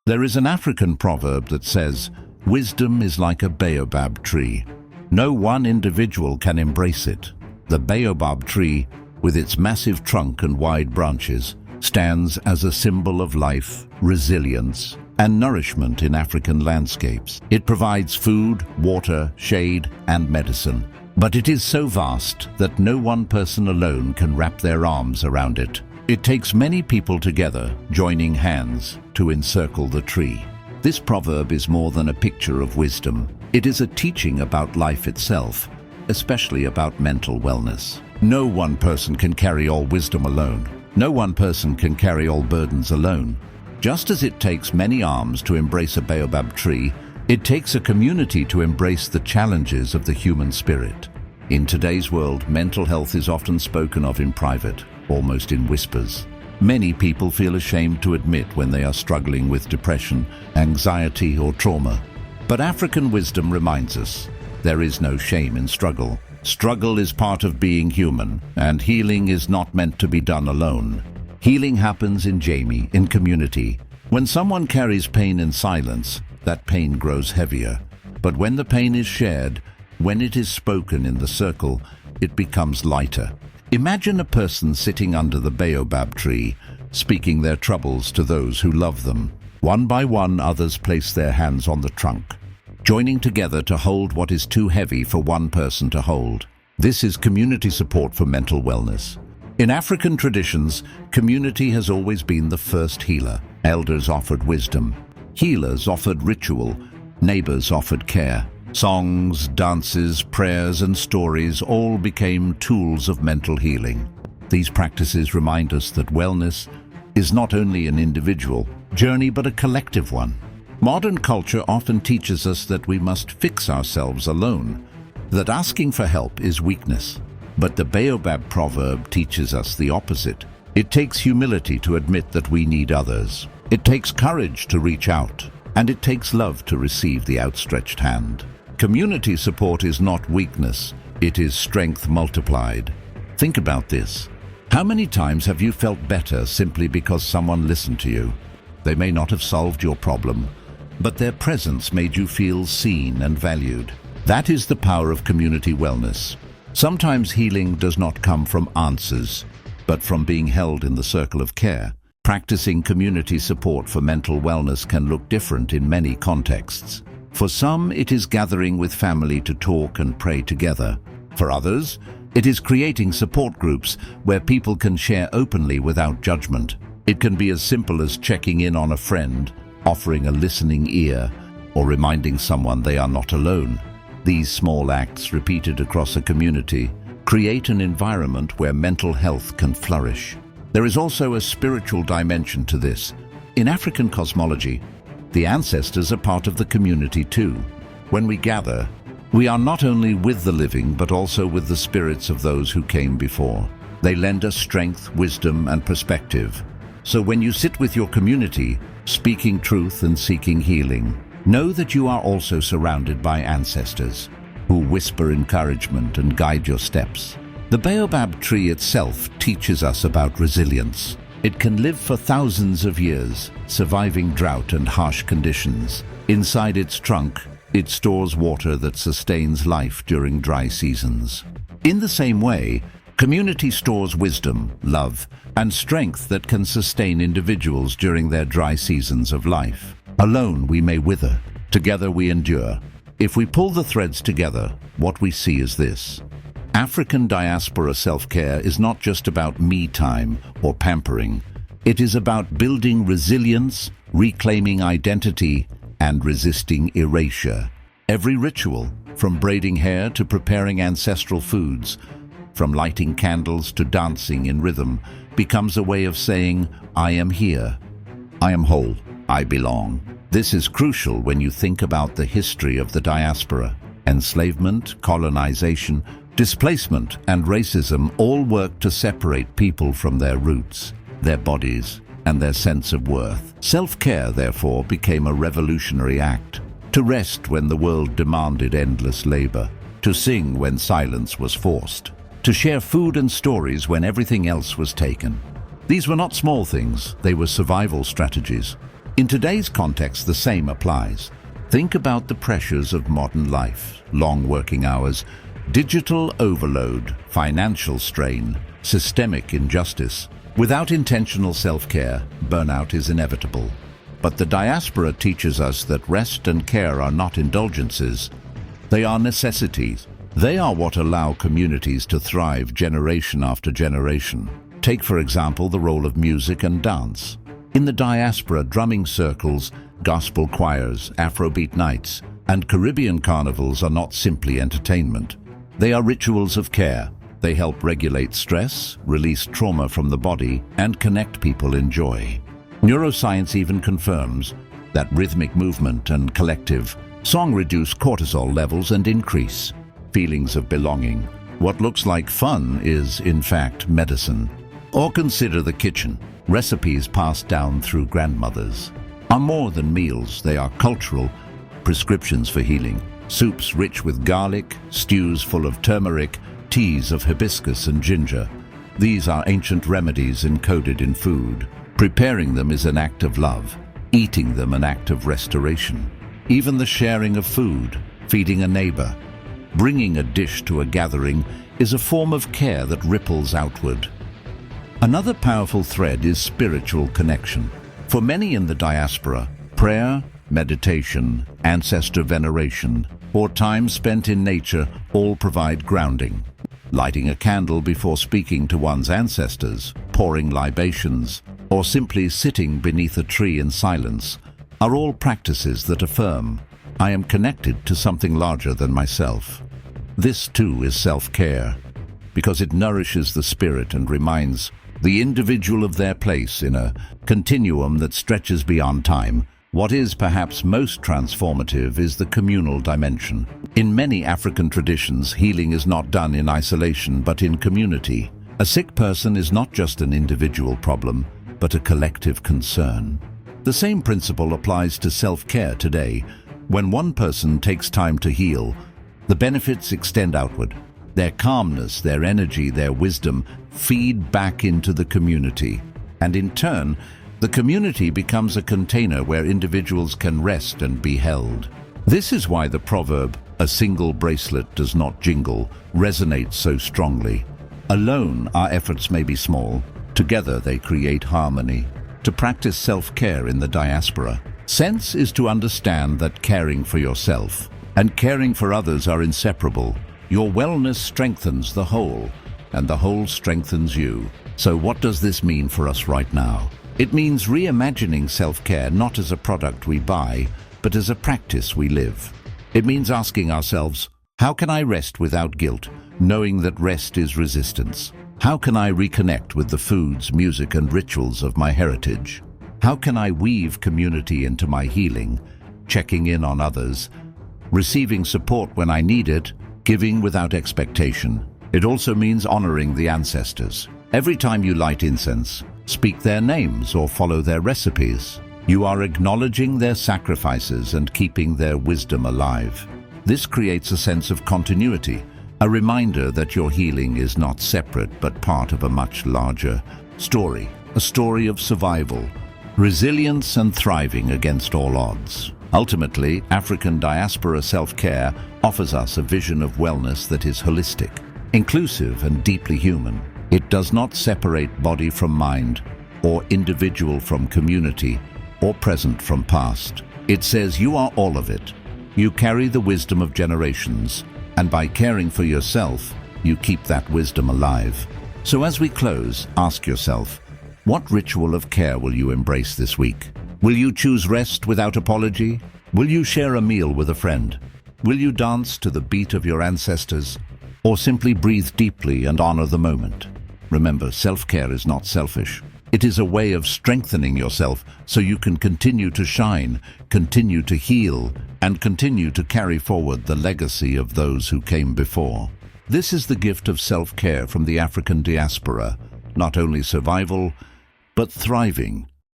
There is an African proverb that says, "Wisdom is like a baobab tree. No one individual can embrace it." The baobab tree, with its massive trunk and wide branches, stands as a symbol of life, resilience, and nourishment in African landscapes. It provides food, water, shade, and medicine. But it is so vast that no one person alone can wrap their arms around it. It takes many people together, joining hands, to encircle the tree. This proverb is more than a picture of wisdom. It is a teaching about life itself, especially about mental wellness. No one person can carry all wisdom alone. No one person can carry all burdens alone. Just as it takes many arms to embrace a baobab tree, it takes a community to embrace the challenges of the human spirit. In today's world, mental health is often spoken of in private, almost in whispers. Many people feel ashamed to admit when they are struggling with depression, anxiety, or trauma. But African wisdom reminds us, there is no shame in struggle. Struggle is part of being human, and healing is not meant to be done alone. Healing happens in community. When someone carries pain in silence, that pain grows heavier. But when the pain is shared, when it is spoken in the circle, it becomes lighter. Imagine a person sitting under the baobab tree, speaking their troubles to those who love them. One by one, others place their hands on the trunk, joining together to hold what is too heavy for one person to hold. This is community support for mental wellness. In African traditions, community has always been the first healer. Elders offered wisdom. Healers offered ritual. Neighbors offered care. Songs, dances, prayers, and stories all became tools of mental healing. These practices remind us that wellness is not only an individual journey but a collective one. Modern culture often teaches us that we must fix ourselves alone, that asking for help is weakness. But the Baobab proverb teaches us the opposite. It takes humility to admit that we need others. It takes courage to reach out, and it takes love to receive the outstretched hand. Community support is not weakness, it is strength multiplied. Think about this. How many times have you felt better simply because someone listened to you? They may not have solved your problem, but their presence made you feel seen and valued. That is the power of community wellness. Sometimes healing does not come from answers, but from being held in the circle of care. Practicing community support for mental wellness can look different in many contexts. For some, it is gathering with family to talk and pray together. For others, it is creating support groups where people can share openly without judgment. It can be as simple as checking in on a friend, offering a listening ear, or reminding someone they are not alone. These small acts, repeated across a community, create an environment where mental health can flourish. There is also a spiritual dimension to this. In African cosmology, the ancestors are part of the community too. When we gather, we are not only with the living but also with the spirits of those who came before. They lend us strength, wisdom, and perspective. So when you sit with your community, speaking truth and seeking healing, know that you are also surrounded by ancestors who whisper encouragement and guide your steps. The baobab tree itself teaches us about resilience. It can live for thousands of years, surviving drought and harsh conditions. Inside its trunk, it stores water that sustains life during dry seasons. In the same way, community stores wisdom, love, and strength that can sustain individuals during their dry seasons of life. Alone we may wither, together we endure. If we pull the threads together, what we see is this. African diaspora self-care is not just about me time or pampering. It is about building resilience, reclaiming identity, and resisting erasure. Every ritual, from braiding hair to preparing ancestral foods, from lighting candles to dancing in rhythm, becomes a way of saying, I am here, I am whole, I belong. This is crucial when you think about the history of the diaspora. Enslavement, colonization, displacement, and racism all work to separate people from their roots, their bodies, and their sense of worth. Self-care, therefore, became a revolutionary act. To rest when the world demanded endless labor, to sing when silence was forced, to share food and stories when everything else was taken. These were not small things, they were survival strategies. In today's context, the same applies. Think about the pressures of modern life: long working hours, digital overload, financial strain, systemic injustice. Without intentional self-care, burnout is inevitable. But the diaspora teaches us that rest and care are not indulgences. They are necessities. They are what allow communities to thrive generation after generation. Take, for example, the role of music and dance. In the diaspora, drumming circles, gospel choirs, Afrobeat nights, and Caribbean carnivals are not simply entertainment. They are rituals of care. They help regulate stress, release trauma from the body, and connect people in joy. Neuroscience even confirms that rhythmic movement and collective song reduce cortisol levels and increase feelings of belonging. What looks like fun is, in fact, medicine. Or consider the kitchen. Recipes passed down through grandmothers are more than meals. They are cultural prescriptions for healing. Soups rich with garlic, stews full of turmeric, teas of hibiscus and ginger. These are ancient remedies encoded in food. Preparing them is an act of love, eating them an act of restoration. Even the sharing of food, feeding a neighbor, bringing a dish to a gathering is a form of care that ripples outward. Another powerful thread is spiritual connection. For many in the diaspora, prayer, meditation, ancestor veneration, or time spent in nature all provide grounding. Lighting a candle before speaking to one's ancestors, pouring libations, or simply sitting beneath a tree in silence are all practices that affirm, I am connected to something larger than myself. This too is self-care, because it nourishes the spirit and reminds the individual of their place in a continuum that stretches beyond time. What is perhaps most transformative is the communal dimension. In many African traditions, healing is not done in isolation but in community. A sick person is not just an individual problem, but a collective concern. The same principle applies to self-care today. When one person takes time to heal, the benefits extend outward. Their calmness, their energy, their wisdom feed back into the community. And in turn, the community becomes a container where individuals can rest and be held. This is why the proverb, "A single bracelet does not jingle," resonates so strongly. Alone, our efforts may be small. Together, they create harmony. To practice self-care in the diaspora, sense is to understand that caring for yourself and caring for others are inseparable. Your wellness strengthens the whole, and the whole strengthens you. So what does this mean for us right now? It means reimagining self-care not as a product we buy, but as a practice we live. It means asking ourselves, how can I rest without guilt, knowing that rest is resistance? How can I reconnect with the foods, music, and rituals of my heritage? How can I weave community into my healing, checking in on others, receiving support when I need it, giving without expectation? It also means honoring the ancestors. Every time you light incense, speak their names or follow their recipes, you are acknowledging their sacrifices and keeping their wisdom alive. This creates a sense of continuity, a reminder that your healing is not separate but part of a much larger story, a story of survival, resilience, and thriving against all odds. Ultimately, African diaspora self-care offers us a vision of wellness that is holistic, inclusive, and deeply human. It does not separate body from mind, or individual from community, or present from past. It says you are all of it. You carry the wisdom of generations, and by caring for yourself, you keep that wisdom alive. So as we close, ask yourself, what ritual of care will you embrace this week? Will you choose rest without apology? Will you share a meal with a friend? Will you dance to the beat of your ancestors? Or simply breathe deeply and honor the moment? Remember, self-care is not selfish. It is a way of strengthening yourself so you can continue to shine, continue to heal, and continue to carry forward the legacy of those who came before. This is the gift of self-care from the African diaspora, not only survival, but thriving.